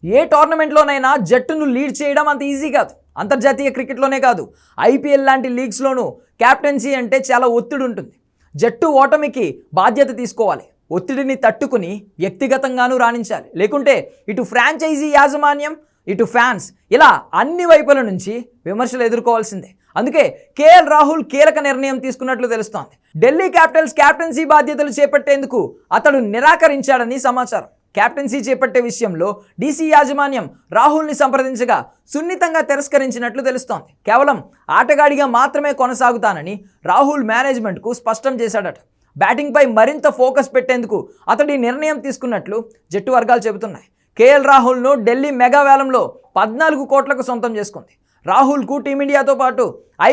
ఏ టోర్నమెంట్లోనైనా జట్టును లీడ్ చేయడం అంత ఈజీ కాదు. అంతర్జాతీయ క్రికెట్లోనే కాదు, ఐపీఎల్ లాంటి లీగ్స్లోనూ క్యాప్టెన్సీ అంటే చాలా ఒత్తిడి ఉంటుంది. జట్టు ఓటమికి బాధ్యత తీసుకోవాలి, ఒత్తిడిని తట్టుకుని వ్యక్తిగతంగానూ రాణించాలి. లేకుంటే ఇటు ఫ్రాంచైజీ యాజమాన్యం, ఇటు ఫ్యాన్స్, ఇలా అన్ని వైపుల నుంచి విమర్శలు ఎదుర్కోవాల్సిందే. అందుకే కేఎల్ రాహుల్ కీలక నిర్ణయం తీసుకున్నట్లు తెలుస్తోంది. ఢిల్లీ క్యాపిటల్స్ క్యాప్టెన్సీ బాధ్యతలు చేపట్టేందుకు అతడు నిరాకరించాడని సమాచారం. క్యాప్టెన్సీ చేపట్టే విషయంలో డీసీ యాజమాన్యం రాహుల్ని సంప్రదించగా సున్నితంగా తిరస్కరించినట్లు తెలుస్తోంది. కేవలం ఆటగాడిగా మాత్రమే కొనసాగుతానని రాహుల్ మేనేజ్మెంట్కు స్పష్టం చేశాడట. బ్యాటింగ్పై మరింత ఫోకస్ పెట్టేందుకు అతడి నిర్ణయం తీసుకున్నట్లు జట్టు వర్గాలు చెబుతున్నాయి. కేఎల్ రాహుల్ను ఢిల్లీ మెగా వేలంలో 14 కోట్లకు సొంతం చేసుకుంది. రాహుల్కు టీమిండియాతో పాటు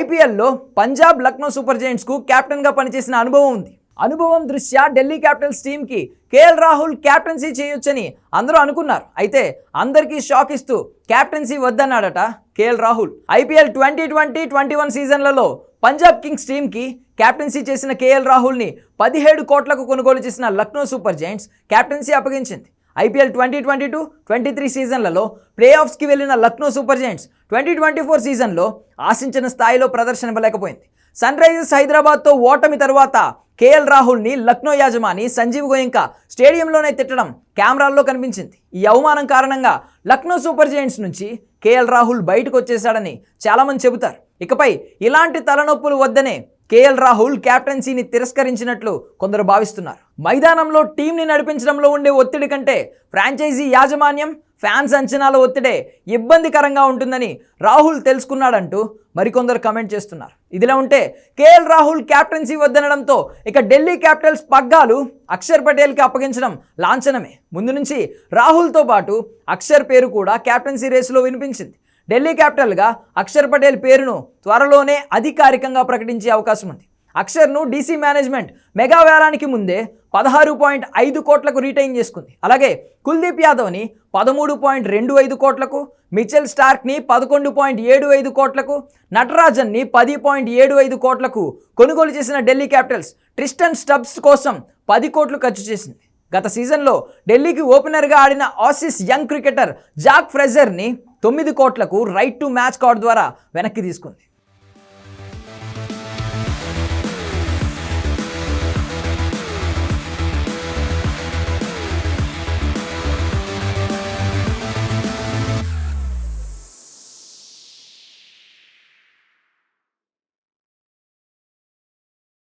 ఐపీఎల్లో పంజాబ్, లక్నో సూపర్ జైంట్స్కు కెప్టెన్గా పనిచేసిన అనుభవం ఉంది. అనుభవం దృష్ట్యా ఢిల్లీ క్యాపిటల్స్ టీంకి కేఎల్ రాహుల్ క్యాప్టెన్సీ చేయొచ్చని అందరూ అనుకున్నారు. అయితే అందరికీ షాక్ ఇస్తూ క్యాప్టెన్సీ వద్దన్నాడట కేఎల్ రాహుల్. ఐపీఎల్ 2020-21 సీజన్లలో పంజాబ్ కింగ్స్ టీంకి క్యాప్టెన్సీ చేసిన కేఎల్ రాహుల్ని 17 కోట్లకు కొనుగోలు చేసిన లక్నో సూపర్ జైంట్స్ క్యాప్టెన్సీ అప్పగించింది. ఐపీఎల్ 2022-23 సీజన్లలో ప్లే ఆఫ్స్కి వెళ్లిన లక్నో సూపర్ జైంట్స్ 2024 సీజన్లో ఆశించిన స్థాయిలో ప్రదర్శన ఇవ్వలేకపోయింది. సన్ రైజర్స్ హైదరాబాద్తో ఓటమి తర్వాత కేఎల్ రాహుల్ని లక్నో యాజమాని సంజీవ్ గోయంకా స్టేడియంలోనే తిట్టడం కెమెరాల్లో కనిపించింది. ఈ అవమానం కారణంగా లక్నో సూపర్ జైంట్స్ నుంచి కేఎల్ రాహుల్ బయటకు వచ్చేశాడని చాలామంది చెబుతారు. ఇకపై ఇలాంటి తలనొప్పులు వద్దనే కేఎల్ రాహుల్ క్యాప్టెన్సీని తిరస్కరించినట్లు కొందరు భావిస్తున్నారు. మైదానంలో టీంని నడిపించడంలో ఉండే ఒత్తిడి కంటే ఫ్రాంచైజీ యాజమాన్యం, ఫ్యాన్స్ అంచనాల ఒత్తిడే ఇబ్బందికరంగా ఉంటుందని రాహుల్ తెలుసుకున్నాడంటూ మరికొందరు కమెంట్ చేస్తున్నారు. ఇదిలా ఉంటే కేఎల్ రాహుల్ క్యాప్టెన్సీ వద్దనడంతో ఇక ఢిల్లీ క్యాపిటల్స్ పగ్గాలు అక్షర్ పటేల్కి అప్పగించడం లాంఛనమే. ముందు నుంచి రాహుల్తో పాటు అక్షర్ పేరు కూడా క్యాప్టెన్సీ రేసులో వినిపించింది. ఢిల్లీ క్యాపిటల్గా అక్షర్ పటేల్ పేరును త్వరలోనే అధికారికంగా ప్రకటించే అవకాశం ఉంది. అక్షర్ను డీసీ మేనేజ్మెంట్ మెగా వేలానికి ముందే 16.5 కోట్లకు రీటైన్ చేసుకుంది. అలాగే కుల్దీప్ యాదవ్ని 13.25 కోట్లకు, మిచెల్ స్టార్క్ని 11.75 కోట్లకు, నటరాజన్ని 10.75 కోట్లకు కొనుగోలు చేసిన ఢిల్లీ క్యాపిటల్స్ ట్రిస్టన్ స్టబ్స్ కోసం 10 కోట్లు ఖర్చు చేసింది. గత సీజన్లో ఢిల్లీకి ఓపెనర్గా ఆడిన ఆసీస్ యంగ్ క్రికెటర్ జాక్ ఫ్రెజర్ని 9 కోట్లకు రైట్ టు మ్యాచ్ కార్డ్ ద్వారా వెనక్కి తీసుకుంది.